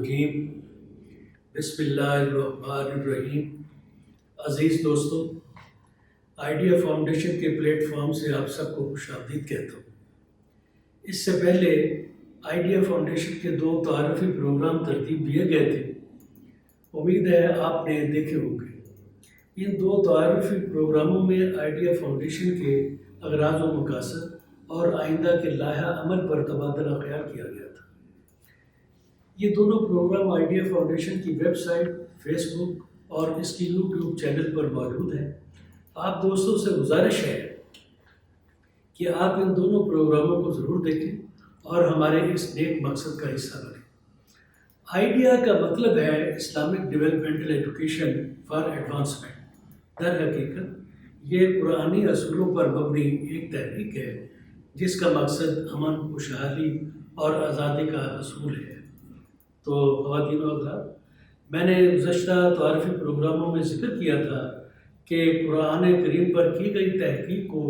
الرجیم بسم اللہ الرحمن الرحیم۔ عزیز دوستو، آئیڈیا فاؤنڈیشن کے پلیٹ فارم سے آپ سب کو خوش آمدید کہتا ہوں۔ اس سے پہلے آئیڈیا فاؤنڈیشن کے 2 تعارفی پروگرام ترتیب دیے گئے تھے، امید ہے آپ نے دیکھے ہوں گے۔ ان 2 تعارفی پروگراموں میں آئیڈیا فاؤنڈیشن کے اغراض و مقاصد اور آئندہ کے لائحہ عمل پر تبادلہ خیال کیا گیا تھا۔ یہ دونوں پروگرام آئیڈیا فاؤنڈیشن کی ویب سائٹ، فیس بک اور اس کی یوٹیوب چینل پر موجود ہیں۔ آپ دوستوں سے گزارش ہے کہ آپ ان دونوں پروگراموں کو ضرور دیکھیں اور ہمارے اس نیک مقصد کا حصہ بنیں۔ آئیڈیا کا مطلب ہے Islamic developmental education for advancement. در حقیقت یہ قرآنی اصولوں پر مبنی ایک تحریک ہے جس کا مقصد امن، خوشحالی اور آزادی کا حصول ہے۔ تو خواتین و حضرات، میں نے گزشتہ تعارفی پروگراموں میں ذکر کیا تھا کہ قرآن کریم پر کی گئی تحقیق کو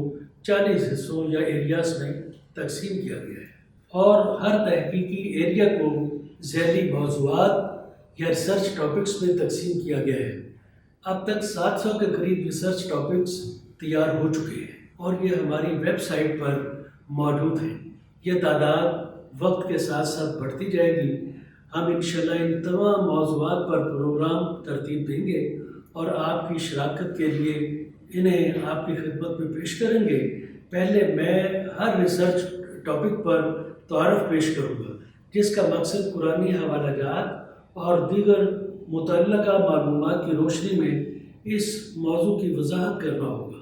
40 حصوں یا ایریاز میں تقسیم کیا گیا ہے، اور ہر تحقیقی ایریا کو ذیلی موضوعات یا ریسرچ ٹاپکس میں تقسیم کیا گیا ہے۔ اب تک 700 کے قریب ریسرچ ٹاپکس تیار ہو چکے ہیں اور یہ ہماری ویب سائٹ پر موجود ہیں۔ یہ تعداد وقت کے ساتھ ساتھ بڑھتی جائے گی۔ ہم انشاءاللہ ان تمام موضوعات پر پروگرام ترتیب دیں گے اور آپ کی شراکت کے لیے انہیں آپ کی خدمت میں پیش کریں گے۔ پہلے میں ہر ریسرچ ٹاپک پر تعارف پیش کروں گا، جس کا مقصد قرآنی حوالہ جات اور دیگر متعلقہ معلومات کی روشنی میں اس موضوع کی وضاحت کرنا ہوگا۔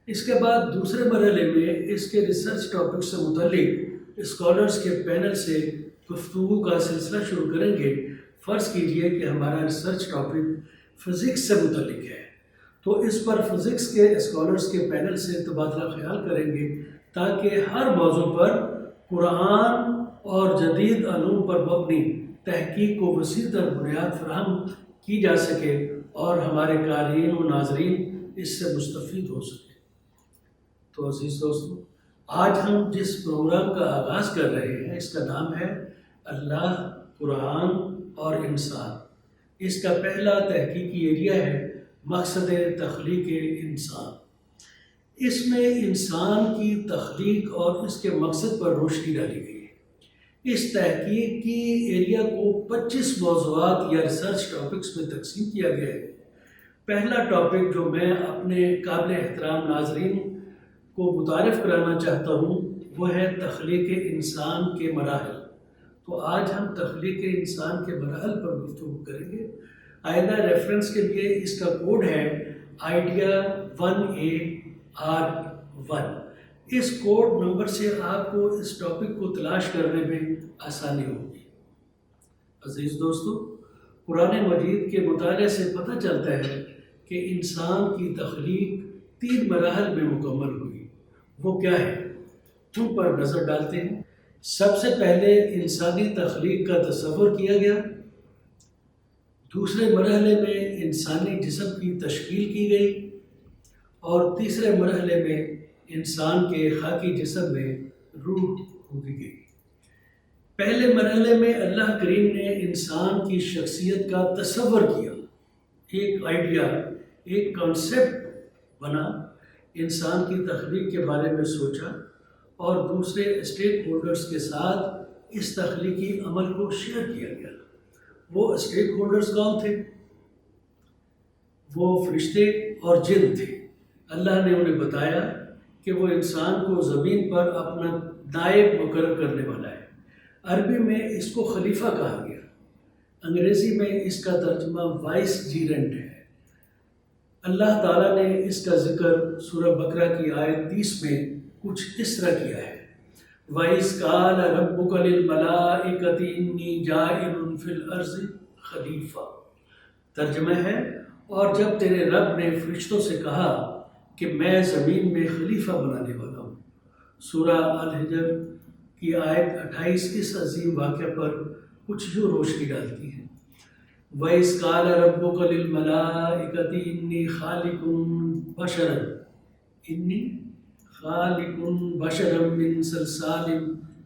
اس کے بعد دوسرے مرحلے میں اس کے ریسرچ ٹاپک سے متعلق اسکالرز کے پینل سے گفتگو کا سلسلہ شروع کریں گے۔ فرض کیجئے کہ ہمارا ریسرچ ٹاپک فزکس سے متعلق ہے، تو اس پر فزکس کے اسکالرز کے پینل سے تبادلہ خیال کریں گے تاکہ ہر موضوع پر قرآن اور جدید علوم پر مبنی تحقیق کو وسیع تر بنیاد فراہم کی جا سکے اور ہمارے قارئین و ناظرین اس سے مستفید ہو سکے۔ تو عزیز دوستو، آج ہم جس پروگرام کا آغاز کر رہے ہیں اس کا نام ہے اللہ، قرآن اور انسان۔ اس کا پہلا تحقیقی ایریا ہے مقصد تخلیق انسان۔ اس میں انسان کی تخلیق اور اس کے مقصد پر روشنی ڈالی گئی ہے۔ اس تحقیقی ایریا کو 25 موضوعات یا ریسرچ ٹاپکس میں تقسیم کیا گیا ہے۔ پہلا ٹاپک جو میں اپنے قابل احترام ناظرین کو متعارف کرانا چاہتا ہوں وہ ہے تخلیق انسان کے مراحل۔ تو آج ہم تخلیق انسان کے مراحل پر گفتگو کریں گے۔ آئندہ ریفرنس کے لیے اس کا کوڈ ہے آئیڈیا 1AR1۔ اس کوڈ نمبر سے آپ کو اس ٹاپک کو تلاش کرنے میں آسانی ہوگی۔ عزیز دوستو، قرآن مجید کے مطالعے سے پتہ چلتا ہے کہ انسان کی تخلیق 3 مراحل میں مکمل ہوئی۔ وہ کیا ہے؟ ان پر نظر ڈالتے ہیں۔ سب سے پہلے انسانی تخلیق کا تصور کیا گیا۔ دوسرے مرحلے میں انسانی جسم کی تشکیل کی گئی، اور تیسرے مرحلے میں انسان کے خاکی جسم میں روح ڈھونڈی گئی۔ پہلے مرحلے میں اللہ کریم نے انسان کی شخصیت کا تصور کیا، ایک آئیڈیا، ایک کانسیپٹ بنا، انسان کی تخلیق کے بارے میں سوچا اور دوسرے اسٹیک ہولڈرز کے ساتھ اس تخلیقی عمل کو شیئر کیا گیا۔ وہ اسٹیک ہولڈرز کون تھے؟ وہ فرشتے اور جن تھے۔ اللہ نے انہیں بتایا کہ وہ انسان کو زمین پر اپنا نائب مقرر کرنے والا ہے۔ عربی میں اس کو خلیفہ کہا گیا، انگریزی میں اس کا ترجمہ وائس جیرنٹ ہے۔ اللہ تعالیٰ نے اس کا ذکر سورہ بقرہ کی آیت 30 میں کچھ اس طرح کیا ہے، وَإِذْ قَالَ رَبُّكَ لِلْمَلَائِكَةِ إِنِّي جَاعِلٌ فِي الْأَرْضِ خلیفہ۔ ترجمہ ہے، اور جب تیرے رب نے فرشتوں سے کہا کہ میں زمین میں خلیفہ بنانے والا ہوں۔ سورہ الحجر کی آیت 28 اس عظیم واقعہ پر کچھ یوں روشنی ڈالتی ہے، وَإِذْ قَالَ رَبُّكَ لِلْمَلَائِكَةِ إِنِّي خَالِقٌ بَشَرًا مِّن صَلْصَالٍ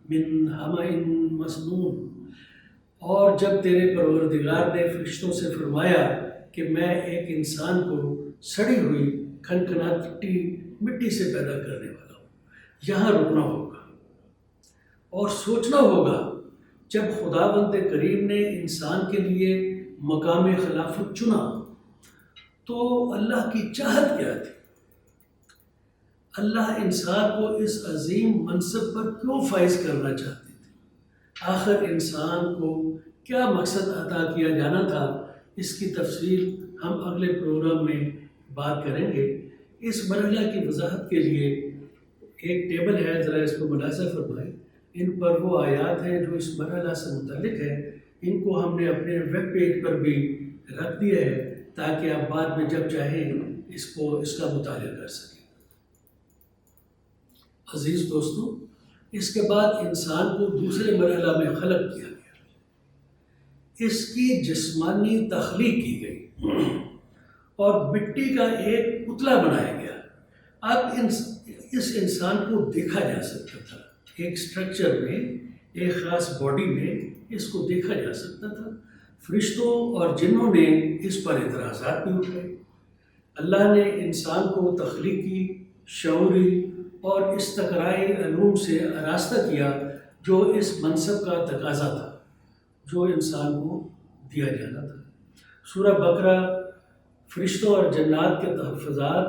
مِّن حَمَإٍ مَّسْنُونٍ۔ اور جب تیرے پروردگار نے فرشتوں سے فرمایا کہ میں ایک انسان کو سڑی ہوئی کھنکھناتی مٹی سے پیدا کرنے والا ہوں، یہاں رکنا ہوگا اور سوچنا ہوگا۔ جب خداوند کریم نے انسان کے لیے مقام خلافت چنا تو اللہ کی چاہت کیا تھی؟ اللہ انسان کو اس عظیم منصب پر کیوں فائز کرنا چاہتے تھے؟ آخر انسان کو کیا مقصد عطا کیا جانا تھا؟ اس کی تفصیل ہم اگلے پروگرام میں بات کریں گے۔ اس مرحلہ کی وضاحت کے لیے ایک ٹیبل ہے، ذرا اس کو ملاحظہ فرمائیں۔ ان پر وہ آیات ہیں جو اس مرحلہ سے متعلق ہے، ان کو ہم نے اپنے ویب پیج پر بھی رکھ دیا ہے تاکہ آپ بعد میں جب چاہیں اس کا مطالعہ کر سکیں۔ عزیز دوستو، اس کے بعد انسان کو دوسرے مرحلہ میں خلق کیا گیا، اس کی جسمانی تخلیق کی گئی اور مٹی کا ایک پتلا بنایا گیا۔ اب اس انسان کو دیکھا جا سکتا تھا، ایک سٹرکچر میں، ایک خاص باڈی میں اس کو دیکھا جا سکتا تھا۔ فرشتوں اور جنوں نے اس پر اعتراضات بھی اٹھائے۔ اللہ نے انسان کو تخلیقی، شعوری اور استقرائی علوم سے آراستہ کیا جو اس منصب کا تقاضا تھا جو انسان کو دیا جانا تھا۔ سورہ بقرہ فرشتوں اور جنات کے تحفظات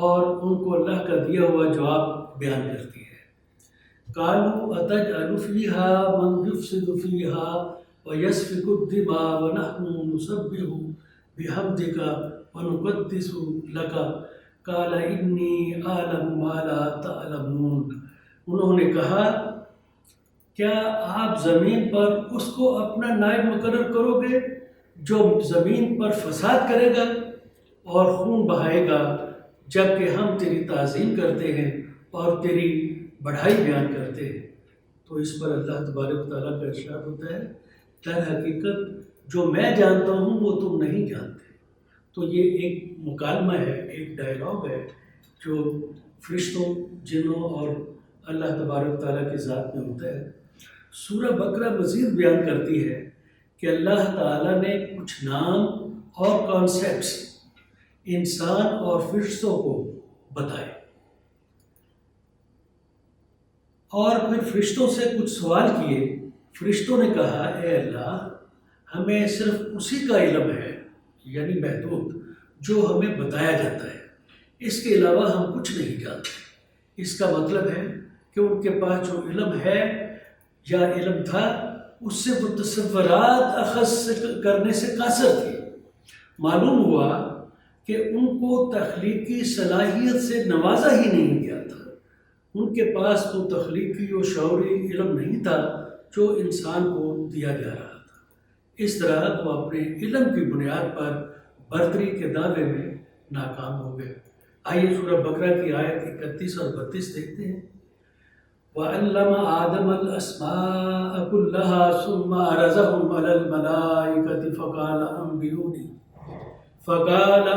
اور ان کو اللہ کا دیا ہوا جواب بیان کرتی ہے۔ قالوا اتجعل فيها من يفسد فيها ويسفك الدماء ونحن نسبح بحمدك ونقدس لك قال انی اعلم ما لا تعلمون۔ انہوں نے کہا، کیا آپ زمین پر اس کو اپنا نائب مقرر کرو گے جو زمین پر فساد کرے گا اور خون بہائے گا، جبکہ ہم تیری تعظیم کرتے ہیں اور تیری بڑھائی بیان کرتے ہیں؟ تو اس پر اللہ تبارک تعالیٰ کا ارشاد ہوتا ہے، در حقیقت جو میں جانتا ہوں وہ تم نہیں جانتے۔ تو یہ ایک مکالمہ ہے، ایک ڈائلاگ ہے جو فرشتوں، جنوں اور اللہ تبارک تعالیٰ کی ذات میں ہوتا ہے۔ سورہ بقرہ مزید بیان کرتی ہے کہ اللہ تعالیٰ نے کچھ نام اور کانسیپٹس انسان اور فرشتوں کو بتائے، اور پھر فرشتوں سے کچھ سوال کیے۔ فرشتوں نے کہا، اے اللہ، ہمیں صرف اسی کا علم ہے، یعنی محدود، جو ہمیں بتایا جاتا ہے، اس کے علاوہ ہم کچھ نہیں جانتے۔ اس کا مطلب ہے کہ ان کے پاس جو علم ہے یا علم تھا اس سے وہ تصورات اخذ کرنے سے قاصر تھے۔ معلوم ہوا کہ ان کو تخلیقی صلاحیت سے نوازا ہی نہیں گیا تھا۔ ان کے پاس وہ تخلیقی و شعوری علم نہیں تھا جو انسان کو دیا جا رہا تھا۔ اس طرح وہ اپنے علم کی بنیاد پر برتری کے دعوے میں ناکام ہو گئے۔ آئیے سورہ بقرہ کی آیت 31 اور 32 دیکھتے ہیں۔ وَعَلَّمَ آدَمَ الْأَسْمَاءَ كُلَّهَا ثُمَّ عَرَضَهُمْ عَلَى الْمَلَائِكَةِ فَقَالَ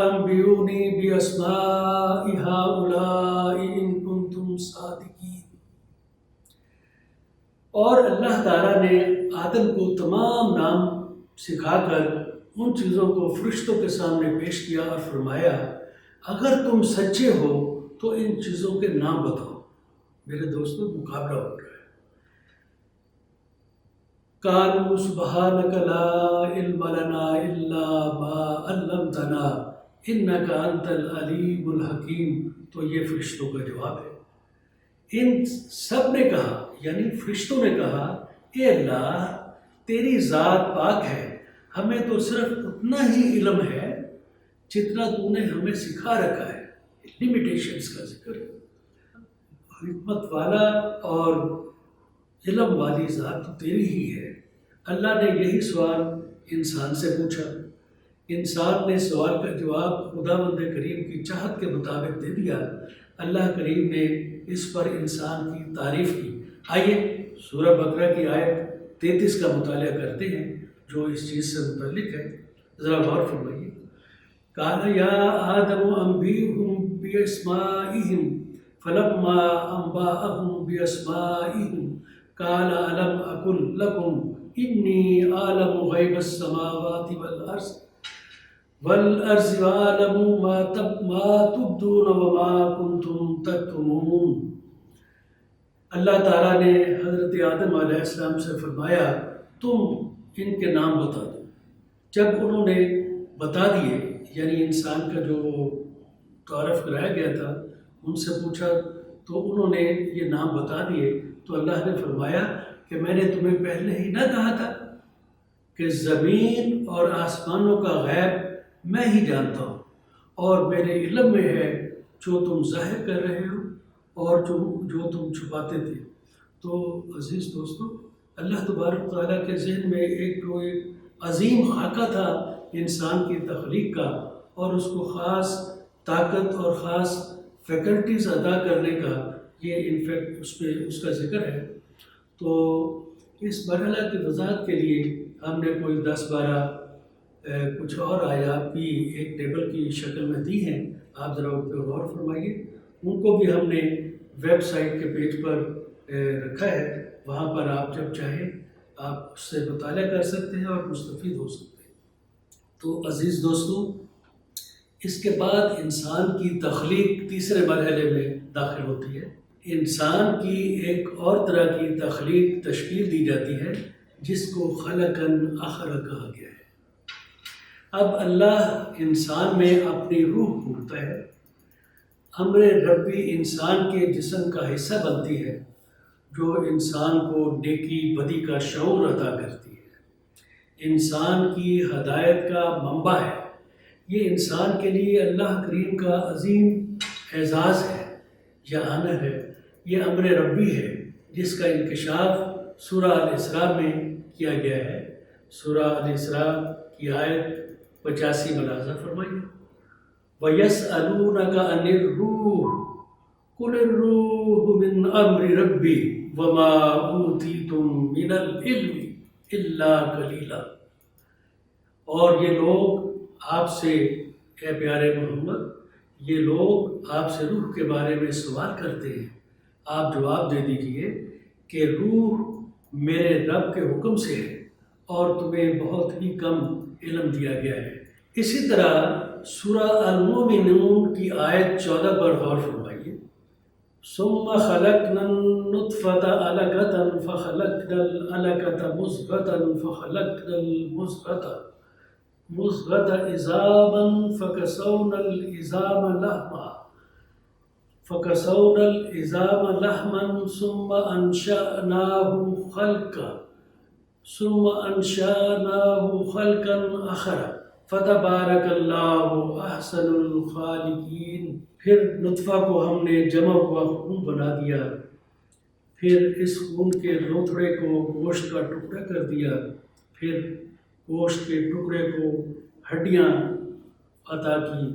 أَنْبِئُونِي بِأَسْمَاءِ هَؤُلَاءِ إِن كُنتُمْ صَادِقِينَ۔ اور اللہ تعالیٰ نے آدم کو تمام نام سکھا کر ان چیزوں کو فرشتوں کے سامنے پیش کیا اور فرمایا، اگر تم سچے ہو تو ان چیزوں کے نام بتاؤ۔ میرے دوستوں، مقابلہ ہو رہا ہے۔ قالوا سبحانك لا علم لنا الا ما علمتنا انك انت العلیم الحکیم۔ تو یہ فرشتوں کا جواب ہے۔ ان سب نے کہا، یعنی فرشتوں نے کہا، اے اللہ، تیری ذات پاک ہے، ہمیں تو صرف اتنا ہی علم ہے جتنا تو نے ہمیں سکھا رکھا ہے۔ لمیٹیشنز کا ذکر ہے۔ حکمت والا اور علم والی ذات تو تیری ہی ہے۔ اللہ نے یہی سوال انسان سے پوچھا۔ انسان نے سوال کا جواب خداوند کریم کی چاہت کے مطابق دے دیا۔ اللہ کریم نے اس پر انسان کی تعریف کی۔ آئیے سورہ بقرہ کی آیت 33 کا مطالعہ کرتے ہیں جو اس چیز سے متعلق ہے، ذرا غور فرمائیے۔ قال یا آدم انبئهم باسمائهم فلما انبأهم باسمائهم قال الم اقل لكم انی عالم غیب السماوات والارض وعالم ما تبدون وما کنتم تکتمون۔ اللہ تعالیٰ نے حضرت آدم علیہ السلام سے فرمایا تم ان کے نام بتا دو۔ جب انہوں نے بتا دیے، یعنی انسان کا جو تعارف کرایا گیا تھا، ان سے پوچھا تو انہوں نے یہ نام بتا دیے، تو اللہ نے فرمایا کہ میں نے تمہیں پہلے ہی نہ کہا تھا کہ زمین اور آسمانوں کا غیب میں ہی جانتا ہوں، اور میرے علم میں ہے جو تم ظاہر کر رہے ہو اور جو تم چھپاتے تھے۔ تو عزیز دوستو، اللہ تبارک تعالیٰ کے ذہن میں ایک عظیم خاکہ تھا انسان کی تخلیق کا، اور اس کو خاص طاقت اور خاص فیکلٹیز ادا کرنے کا، یہ انفیکٹ اس کا ذکر ہے۔ تو اس مرحلہ کی وضاحت کے لیے ہم نے کوئی 10-12 کچھ اور آیات بھی ایک ٹیبل کی شکل میں دی ہیں، آپ ذرا ان پہ غور فرمائیے۔ ان کو بھی ہم نے ویب سائٹ کے پیج پر رکھا ہے، وہاں پر آپ جب چاہیں آپ اس سے مطالعہ کر سکتے ہیں اور مستفید ہو سکتے ہیں۔ تو عزیز دوستو، اس کے بعد انسان کی تخلیق تیسرے مرحلے میں داخل ہوتی ہے۔ انسان کی ایک اور طرح کی تخلیق تشکیل دی جاتی ہے جس کو خلقاً آخر کہا گیا ہے۔ اب اللہ انسان میں اپنی روح پھونکتا ہے، امر ربی انسان کے جسم کا حصہ بنتی ہے جو انسان کو نیکی بدی کا شعور عطا کرتی ہے، انسان کی ہدایت کا منبع ہے۔ یہ انسان کے لیے اللہ کریم کا عظیم اعزاز ہے یا آنر ہے، یہ امر ربی ہے جس کا انکشاف سورہ الاسراء میں کیا گیا ہے۔ سورہ الاسراء کی آیت 85 ملاحظہ فرمائیے۔ وَيَسْأَلُونَكَ عَنِ الرُّوحِ قُلِ الرُّوحُ مِنْ أَمْرِ رَبِّي وَمَا أُوتِيتُم مِّنَ الْعِلْمِ إِلَّا قَلِيلًا۔ اور یہ لوگ آپ سے، اے پیارے محمد، یہ لوگ آپ سے روح کے بارے میں سوال کرتے ہیں، آپ جواب دے دیجئے کہ روح میرے رب کے حکم سے ہے اور تمہیں بہت ہی کم علم دیا گیا ہے۔ اسی طرح سورہ المومنون کی آیت 14 پر غور فرمائیے۔ ثم خلقنا النطفة علقة فخلقنا العلقة مضغة فخلقنا المضغة عظاما فكسونا العظام لحما ثم أنشأناه خلقا آخر فتبارك الله أحسن الخالقين۔ پھر نطفہ کو ہم نے جمع ہوا خون بنا دیا، پھر اس خون کے لوتھڑے کو گوشت کا ٹکڑا کر دیا، پھر گوشت کے ٹکڑے کو ہڈیاں عطا کی،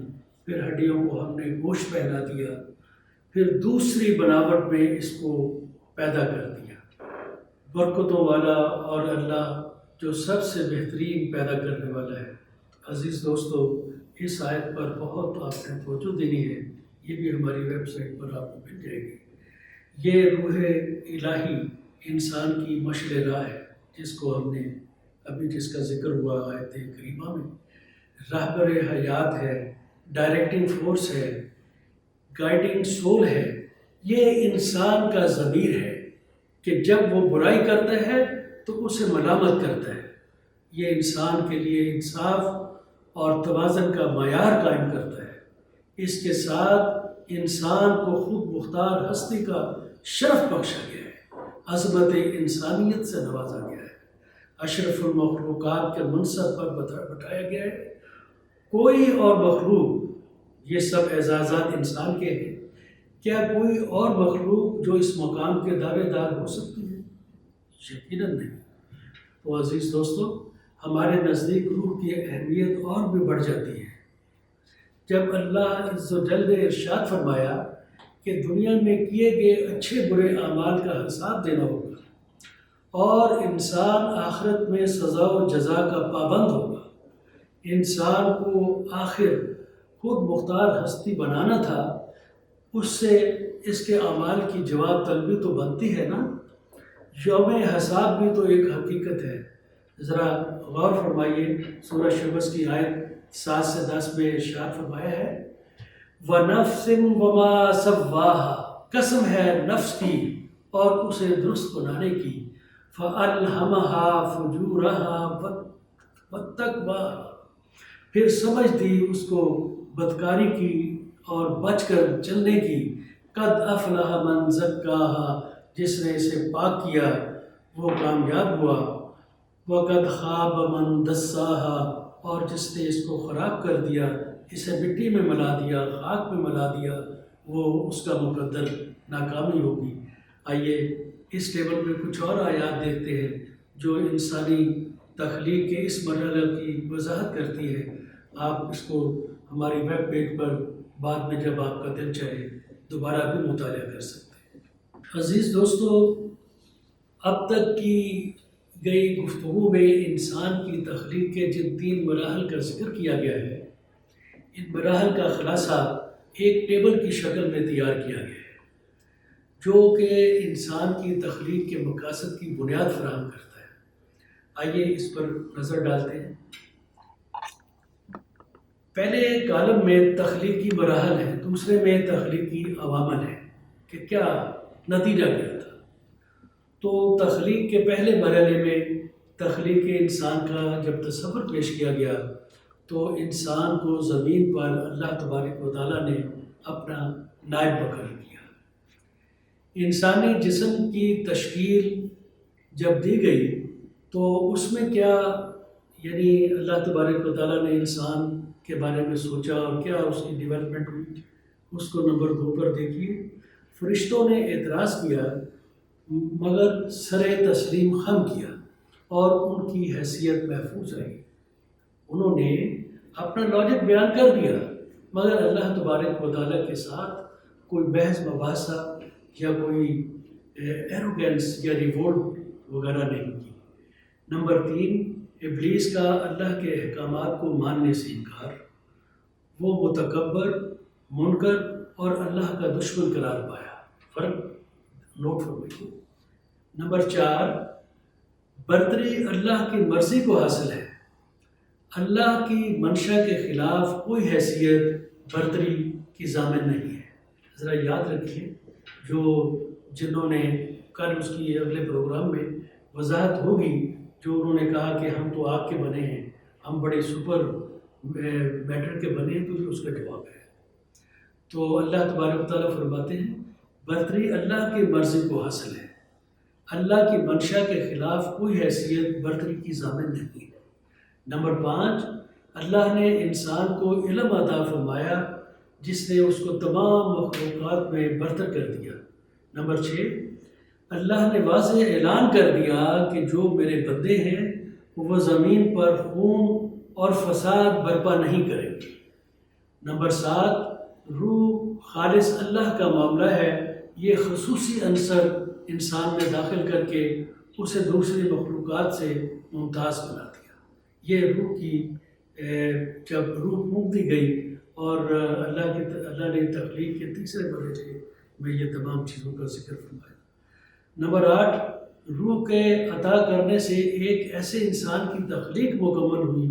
پھر ہڈیوں کو ہم نے گوشت پہنا دیا، پھر دوسری بناوٹ میں اس کو پیدا کر دیا۔ برکتوں والا اور اللہ جو سب سے بہترین پیدا کرنے والا ہے۔ عزیز دوستو، اس آیت پر بہت آپ نے توجہ دینی ہے، یہ بھی ہماری ویب سائٹ پر آپ کو مل جائے گی۔ یہ روح الہی انسان کی مشعل راہ ہے، جس کو ہم نے ابھی جس کا ذکر ہوا آیت کریمہ میں، رہبر حیات ہے، ڈائریکٹنگ فورس ہے، گائیڈنگ سول ہے۔ یہ انسان کا ضمیر ہے کہ جب وہ برائی کرتا ہے تو اسے ملامت کرتا ہے، یہ انسان کے لیے انصاف اور توازن کا معیار قائم کرتا ہے۔ اس کے ساتھ انسان کو خود مختار ہستی کا شرف بخشا گیا ہے، عظمت انسانیت سے نوازا گیا ہے، اشرف المخلوقات کے منصب پر بٹھایا گیا ہے۔ کوئی اور مخلوق، یہ سب اعزازات انسان کے ہیں، کیا کوئی اور مخلوق جو اس مقام کے دعوے دار ہو سکتی ہے؟ یقیناً نہیں۔ تو عزیز دوستو، ہمارے نزدیک روح کی اہمیت اور بھی بڑھ جاتی ہے جب اللہ عز و جل نے ارشاد فرمایا کہ دنیا میں کیے گئے اچھے برے اعمال کا حساب دینا ہوگا اور انسان آخرت میں سزا و جزا کا پابند ہوگا۔ انسان کو آخر خود مختار ہستی بنانا تھا، اس سے اس کے اعمال کی جواب طلبی تو بنتی ہے نا۔ یوم حساب بھی تو ایک حقیقت ہے. ذرا غور فرمائیے، سورہ شمس کی آیت 7 سے 10 میں ارشاد فرمایا ہے وَنَفْسٍ وَمَا سَوَّاهَا، قسم ہے نفس کی اور اسے درست بنانے کی، فَأَلْهَمَهَا فُجُورَهَا وَتَقْوَاهَا، پھر سمجھ دی اس کو بدکاری کی اور بچ کر چلنے کی. قَدْ أَفْلَحَ مَنْ زَكَّاهَا، جس نے اسے پاک کیا وہ کامیاب ہوا. وَقَدْ خَابَ مَنْ دَسَّاهَا، اور جس نے اس کو خراب کر دیا، اسے مٹی میں ملا دیا، خاک میں ملا دیا، وہ اس کا مقدر ناکامی ہوگی. آئیے اس ٹیبل میں کچھ اور آیات دیکھتے ہیں جو انسانی تخلیق کے اس مرحلے کی وضاحت کرتی ہے. آپ اس کو ہماری ویب پیج پر بعد میں جب آپ کا دل چاہے دوبارہ بھی مطالعہ کر سکتے ہیں. عزیز دوستو، اب تک کی گئی گفتگو میں انسان کی تخلیق کے جن 3 مراحل کا ذکر کیا گیا ہے، ان مراحل کا خلاصہ ایک ٹیبل کی شکل میں تیار کیا گیا ہے جو کہ انسان کی تخلیق کے مقاصد کی بنیاد فراہم کرتا ہے. آئیے اس پر نظر ڈالتے ہیں. پہلے کالم میں تخلیقی مراحل ہے، دوسرے میں تخلیقی عوامل ہے کہ کیا نتیجہ کیا تھا. تو تخلیق کے پہلے مرحلے میں تخلیق انسان کا جب تصور پیش کیا گیا تو انسان کو زمین پر اللہ تبارک و تعالیٰ نے اپنا نائب مقرر کیا. انسانی جسم کی تشکیل جب دی گئی تو اس میں کیا یعنی اللہ تبارک و تعالیٰ نے انسان کے بارے میں سوچا اور کیا اس کی ڈیولپمنٹ ہوئی، اس کو نمبر 2 پر دیکھیے. فرشتوں نے اعتراض کیا مگر سر تسلیم خم کیا اور ان کی حیثیت محفوظ رہی. انہوں نے اپنا لاجک بیان کر دیا مگر اللہ تبارک و تعالیٰ کے ساتھ کوئی بحث مباحثہ یا کوئی ایروگینس یا ریوولٹ وغیرہ نہیں کی. نمبر 3، ابلیس کا اللہ کے احکامات کو ماننے سے انکار. وہ متکبر، منکر اور اللہ کا دشمن قرار پایا. فرق نوٹ فرمائیے. نمبر 4، برتری اللہ کی مرضی کو حاصل ہے. اللہ کی منشا کے خلاف کوئی حیثیت برتری کی ضامن نہیں ہے. ذرا یاد رکھیے، جنہوں نے کل اس کی اگلے پروگرام میں وضاحت ہوگی، جو انہوں نے کہا کہ ہم تو آگ کے بنے ہیں، ہم بڑے سپر میٹر کے بنے ہیں، تو یہ اس کا جواب ہے. تو اللہ تبارک و تعالیٰ فرماتے ہیں برتری اللہ کی مرضی کو حاصل ہے. اللہ کی منشا کے خلاف کوئی حیثیت برتری کی ضامن نہیں ہے. نمبر 5، اللہ نے انسان کو علم عطا فرمایا جس نے اس کو تمام مخلوقات میں برتر کر دیا. نمبر 6، اللہ نے واضح اعلان کر دیا کہ جو میرے بندے ہیں وہ زمین پر خون اور فساد برپا نہیں کریں گے. نمبر 7، روح خالص اللہ کا معاملہ ہے. یہ خصوصی عنصر انسان میں داخل کر کے اسے دوسری مخلوقات سے ممتاز بنا دیا. یہ روح کی جب روح پھونک دی گئی اور اللہ نے تخلیق کے تیسرے مرحلے میں یہ تمام چیزوں کا ذکر فرمایا. نمبر 8، روح کے عطا کرنے سے ایک ایسے انسان کی تخلیق مکمل ہوئی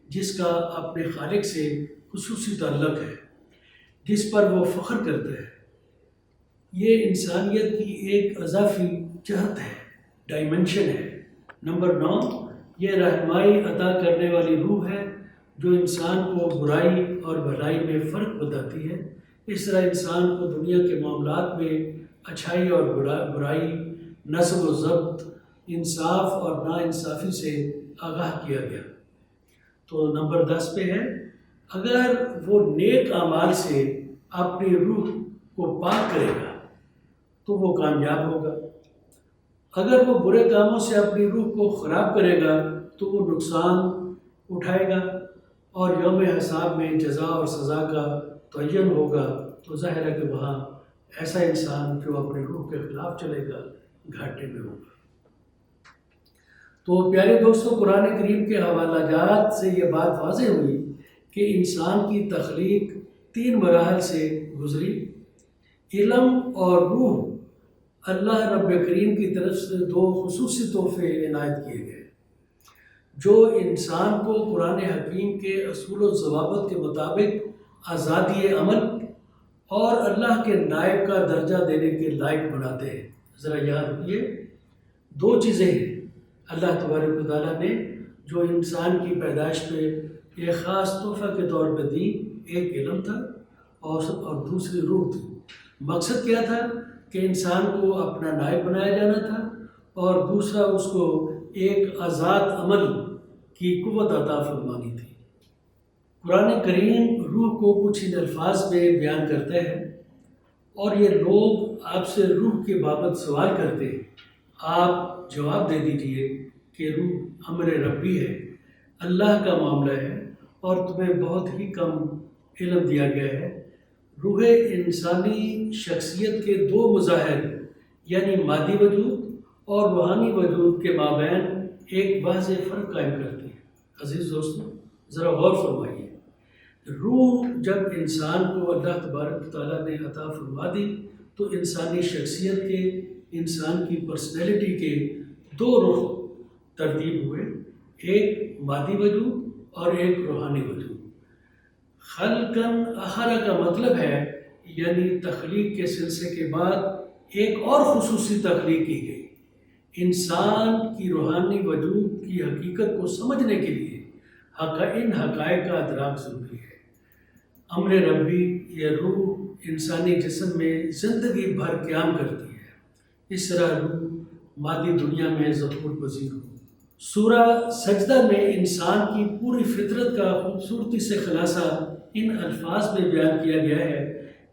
جس کا اپنے خالق سے خصوصی تعلق ہے، جس پر وہ فخر کرتا ہے. یہ انسانیت کی ایک اضافی جہت ہے، ڈائمنشن ہے. نمبر 9، یہ رہنمائی عطا کرنے والی روح ہے جو انسان کو برائی اور بھلائی میں فرق بتاتی ہے. اس طرح انسان کو دنیا کے معاملات میں اچھائی اور برائی، نظم و ضبط، انصاف اور ناانصافی سے آگاہ کیا گیا. تو نمبر 10 پہ ہے اگر وہ نیک اعمال سے اپنی روح کو پاک کرے گا تو وہ کامیاب ہوگا. اگر وہ برے کاموں سے اپنی روح کو خراب کرے گا تو وہ نقصان اٹھائے گا اور یوم حساب میں جزا اور سزا کا تعین ہوگا. تو ظاہر ہے کہ وہاں ایسا انسان جو اپنے روح کے خلاف چلے گا گھاٹے میں ہوگا. تو پیارے دوستوں، قرآن کریم کے حوالہ جات سے یہ بات واضح ہوئی کہ انسان کی تخلیق 3 مراحل سے گزری. علم اور روح اللہ رب کریم کی طرف سے دو خصوصی تحفے عنایت کیے گئے جو انسان کو قرآن حکیم کے اصول و ضوابط کے مطابق آزادی عمل اور اللہ کے نائب کا درجہ دینے کے لائق بناتے ہیں۔ ذرا یاد رکھیے، دو چیزیں ہیں اللہ تبارک و تعالیٰ نے جو انسان کی پیدائش پہ ایک خاص تحفہ کے طور پہ دی۔ ایک علم تھا اور دوسری روح تھی۔ مقصد کیا تھا کہ انسان کو اپنا نائب بنایا جانا تھا، اور دوسرا اس کو ایک آزاد عمل کی قوت عطا فرمانی تھی۔ قرآن کریم روح کو کچھ ان الفاظ میں بیان کرتا ہے، اور یہ لوگ آپ سے روح کے بابت سوال کرتے ہیں، آپ جواب دے دیجئے کہ روح امر ربی ہے، اللہ کا معاملہ ہے، اور تمہیں بہت ہی کم علم دیا گیا ہے۔ روح انسانی شخصیت کے دو مظاہر یعنی مادی وجود اور روحانی وجود کے مابین ایک واضح فرق قائم کرتی ہے۔ عزیز دوستو، ذرا غور فرمائیے، روح جب انسان کو اللہ تبارک تعالیٰ نے عطا فرما دی تو انسانی شخصیت کے، انسان کی پرسنالٹی کے دو رخ ترتیب ہوئے، ایک مادی وجود اور ایک روحانی وجود۔ خلقاً آخر کا مطلب ہے یعنی تخلیق کے سلسلے کے بعد ایک اور خصوصی تخلیق کی گئی۔ انسان کی روحانی وجود کی حقیقت کو سمجھنے کے لیے ان حقائق کا ادراک ضروری ہے۔ امر ربی یہ روح انسانی جسم میں زندگی بھر قیام کرتی ہے، اس طرح روح مادی دنیا میں ظہور پذیر ہو۔ سورہ سجدہ میں انسان کی پوری فطرت کا خوبصورتی سے خلاصہ ان الفاظ میں بیان کیا گیا ہے،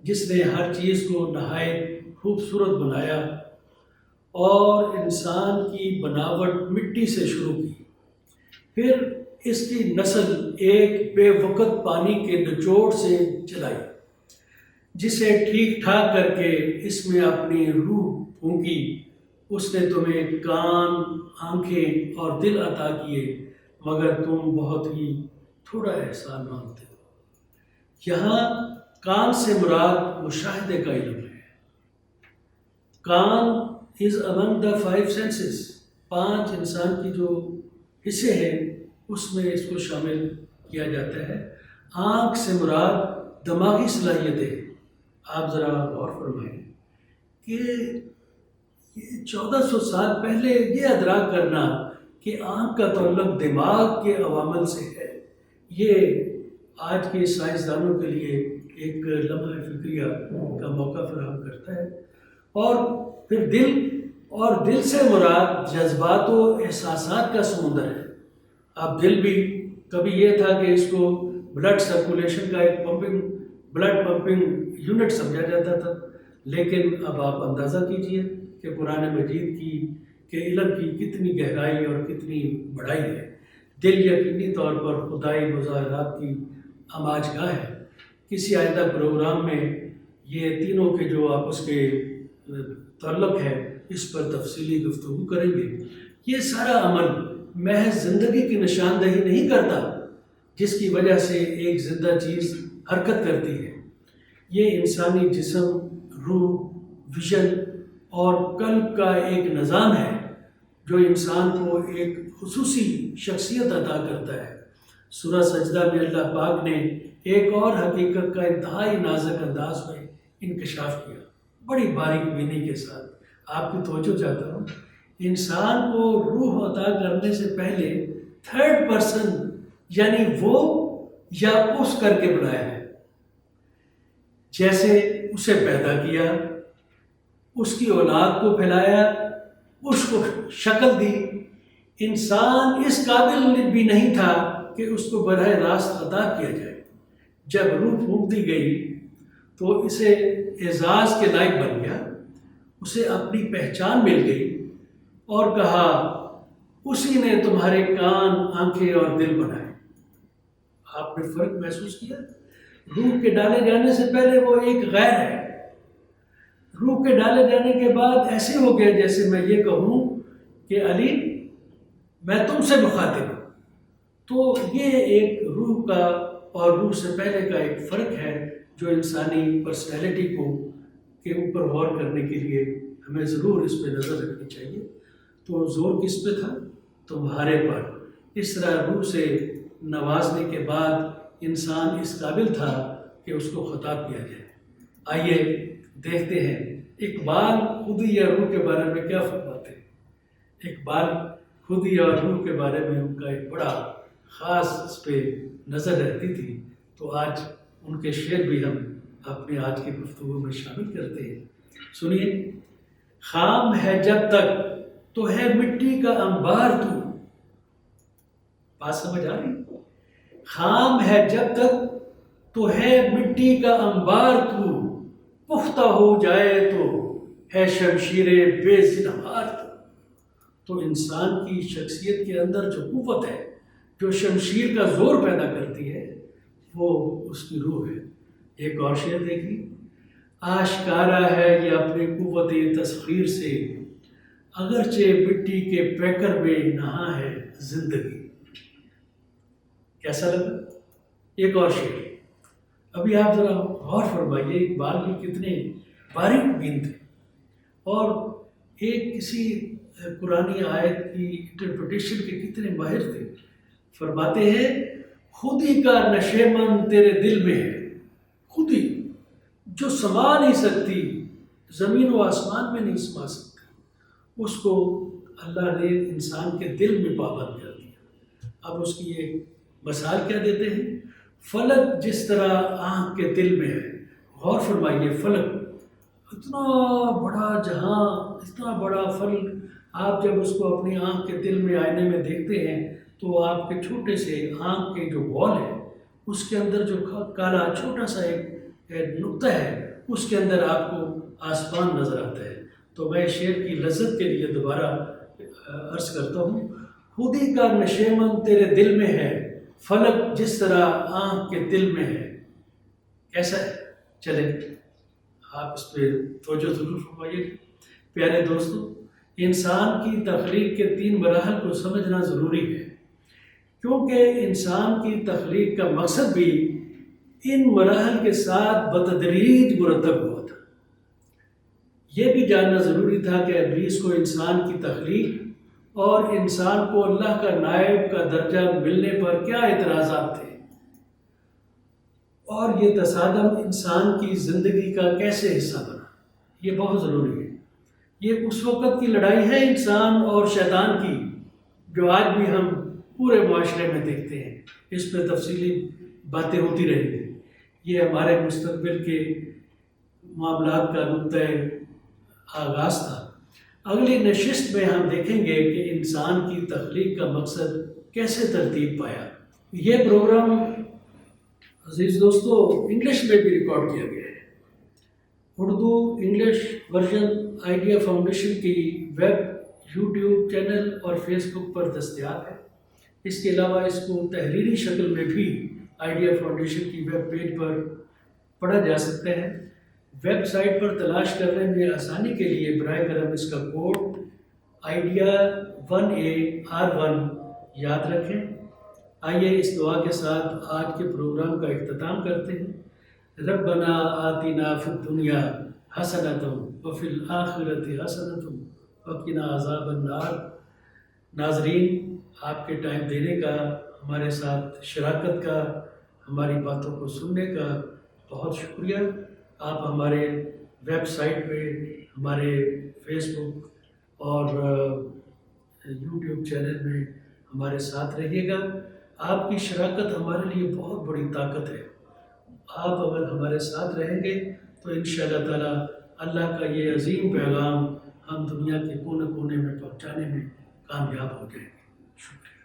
جس نے ہر چیز کو نہایت خوبصورت بنایا اور انسان کی بناوٹ مٹی سے شروع کی، پھر اس کی نسل ایک بے وقت پانی کے نچوڑ سے چلائی، جسے ٹھیک ٹھاک کر کے اس میں اپنی روح پھونکی۔ اس نے تمہیں کان، آنکھیں اور دل عطا کیے، مگر تم بہت ہی تھوڑا احسان مانتے ہو۔ یہاں کان سے مراد مشاہدے کا علم ہے۔ کان از among the 5 senses، 5 انسان کی جو حصے ہیں اس میں اس کو شامل کیا جاتا ہے۔ آنکھ سے مراد دماغی صلاحیتیں۔ آپ ذرا غور فرمائیں کہ یہ 1400 سال پہلے یہ ادراک کرنا کہ آنکھ کا تعلق دماغ کے عوامل سے ہے، یہ آج کے سائنسدانوں کے لیے ایک لمحہ فکریہ کا موقع فراہم کرتا ہے۔ اور پھر دل سے مراد جذبات و احساسات کا سمندر ہے۔ اب دل بھی کبھی یہ تھا کہ اس کو بلڈ سرکولیشن کا ایک بلڈ پمپنگ یونٹ سمجھا جاتا تھا، لیکن اب آپ اندازہ کیجئے کہ قرآن مجید کے علم کی کتنی گہرائی اور کتنی بڑائی ہے۔ دل یقینی طور پر خدائی مظاہرات کی آماج گاہ ہے۔ کسی آئندہ پروگرام میں یہ تینوں کے جو آپس کے تعلق ہے اس پر تفصیلی گفتگو کریں گے۔ یہ سارا عمل محض زندگی کی نشاندہی نہیں کرتا جس کی وجہ سے ایک زندہ چیز حرکت کرتی ہے۔ یہ انسانی جسم، روح، ویژن اور قلب کا ایک نظام ہے جو انسان کو ایک خصوصی شخصیت عطا کرتا ہے۔ سورہ سجدہ میں اللہ پاک نے ایک اور حقیقت کا انتہائی نازک انداز میں انکشاف کیا، بڑی باریک بینی کے ساتھ۔ آپ کی توجہ چاہتا ہوں، انسان کو روح عطا کرنے سے پہلے تھرڈ پرسن یعنی وہ یا اس کر کے بنایا ہے۔ جیسے اسے پیدا کیا، اس کی اولاد کو پھیلایا، اس کو شکل دی۔ انسان اس قابل بھی نہیں تھا کہ اس کو براہ راست عطا کیا جائے۔ جب روح پھونک دی گئی تو اسے اعزاز کے لائق بن گیا، اسے اپنی پہچان مل گئی، اور کہا اسی نے تمہارے کان، آنکھیں اور دل بنائے۔ آپ نے فرق محسوس کیا؟ روح کے ڈالے جانے سے پہلے وہ ایک غیر ہے، روح کے ڈالے جانے کے بعد ایسے ہو گیا جیسے میں یہ کہوں کہ علی میں تم سے مخاطب ہوں۔ تو یہ ایک روح کا اور روح سے پہلے کا ایک فرق ہے جو انسانی پرسنالٹی کے اوپر غور کرنے کے لیے ہمیں ضرور اس پہ نظر رکھنی چاہیے۔ تو زور کس پہ تھا؟ تمہارے پر۔ اس طرح روح سے نوازنے کے بعد انسان اس قابل تھا کہ اس کو خطاب کیا جائے۔ آئیے دیکھتے ہیں اقبال خودی یا روح کے بارے میں کیا فرماتے ہیں۔ اقبال خودی اور روح کے بارے میں ان کا ایک بڑا خاص اس پہ نظر رہتی تھی، تو آج ان کے شعر بھی ہم اپنے آج کی گفتگو میں شامل کرتے ہیں۔ سنیے، خام ہے جب تک تو ہے مٹی کا انبار تو، بات سمجھ آ رہی؟ خام ہے جب تک تو ہے مٹی کا انبار تو، پختہ ہو جائے تو ہے شمشیر بے زنہار تو انسان کی شخصیت کے اندر جو قوت ہے، جو شمشیر کا زور پیدا کرتی ہے، وہ اس کی روح ہے۔ ایک اور شعر دیکھیے، آشکارا ہے یہ اپنی قوت تسخیر سے، اگرچہ مٹی کے پیکر میں نہا ہے زندگی۔ کیسا لگا؟ ایک اور شعر، ابھی آپ ذرا غور فرمائیے، اقبال بھی کتنے باریک بین تھے، اور ایک کسی قرآنی آیت کی انٹرپریٹیشن کے کتنے ماہر تھے۔ فرماتے ہیں خودی کا نشیمن تیرے دل میں ہے، خودی جو سما نہیں سکتی، زمین و آسمان میں نہیں سما سکتی، اس کو اللہ نے انسان کے دل میں پابند کر دیا۔ اب اس کی ایک مثال کیا دیتے ہیں، فلک جس طرح آنکھ کے دل میں ہے۔ غور فرمائیے، فلک اتنا بڑا جہاں، اتنا بڑا فلک، آپ جب اس کو اپنی آنکھ کے دل میں آئینے میں دیکھتے ہیں تو آپ کے چھوٹے سے آنکھ کے جو بال ہے، اس کے اندر جو کالا چھوٹا سا ایک نقطہ ہے، اس کے اندر آپ کو آسمان نظر آتا ہے۔ تو میں شعر کی لذت کے لیے دوبارہ عرض کرتا ہوں، خودی کا نشیمن تیرے دل میں ہے، فلک جس طرح آنکھ کے دل میں ہے۔ کیسا ہے؟ چلیں آپ اس پہ توجہ ضرور فرمائیے۔ پیارے دوستو، انسان کی تخلیق کے 3 مراحل کو سمجھنا ضروری ہے، کیونکہ انسان کی تخلیق کا مقصد بھی ان مراحل کے ساتھ بتدریج مرتب ہوا تھا۔ یہ بھی جاننا ضروری تھا کہ ابلیس کو انسان کی تخلیق اور انسان کو اللہ کا نائب کا درجہ ملنے پر کیا اعتراضات تھے، اور یہ تصادم انسان کی زندگی کا کیسے حصہ بنا۔ یہ بہت ضروری ہے۔ یہ اس وقت کی لڑائی ہے انسان اور شیطان کی، جو آج بھی ہم پورے معاشرے میں دیکھتے ہیں۔ اس پہ تفصیلی باتیں ہوتی رہیں گی۔ یہ ہمارے مستقبل کے معاملات کا نقطۂ آغاز تھا۔ اگلی نشست میں ہم دیکھیں گے کہ انسان کی تخلیق کا مقصد کیسے ترتیب پایا۔ یہ پروگرام عزیز دوستو انگلش میں بھی ریکارڈ کیا گیا ہے۔ Urdu English version idea foundation کی ویب، یوٹیوب چینل اور فیس بک پر دستیاب ہے۔ اس کے علاوہ اس کو تحریری شکل میں بھی آئیڈیا فاؤنڈیشن کی ویب پیج پر پڑھا جا سکتا ہے۔ ویب سائٹ پر تلاش کرنے میں آسانی کے لیے براہ کرم اس کا کوڈ آئیڈیا 1AR1 یاد رکھیں۔ آئیے اس دعا کے ساتھ آج کے پروگرام کا اختتام کرتے ہیں۔ ربنا آتنا فی الدنیا حسنۃ وفی الآخرۃ حسنۃ وقنا عذاب النار۔ ناظرین، آپ کے ٹائم دینے کا، ہمارے ساتھ شراکت کا، ہماری باتوں کو سننے کا بہت شکریہ۔ آپ ہمارے ویب سائٹ پہ، ہمارے فیس بک اور یوٹیوب چینل میں ہمارے ساتھ رہیے گا۔ آپ کی شراکت ہمارے لیے بہت بڑی طاقت ہے۔ آپ اگر ہمارے ساتھ رہیں گے تو انشاءاللہ تعالیٰ اللہ کا یہ عظیم پیغام ہم دنیا کے کونے کونے میں پہنچانے میں کامیاب ہو جائیں گے۔ شکریہ۔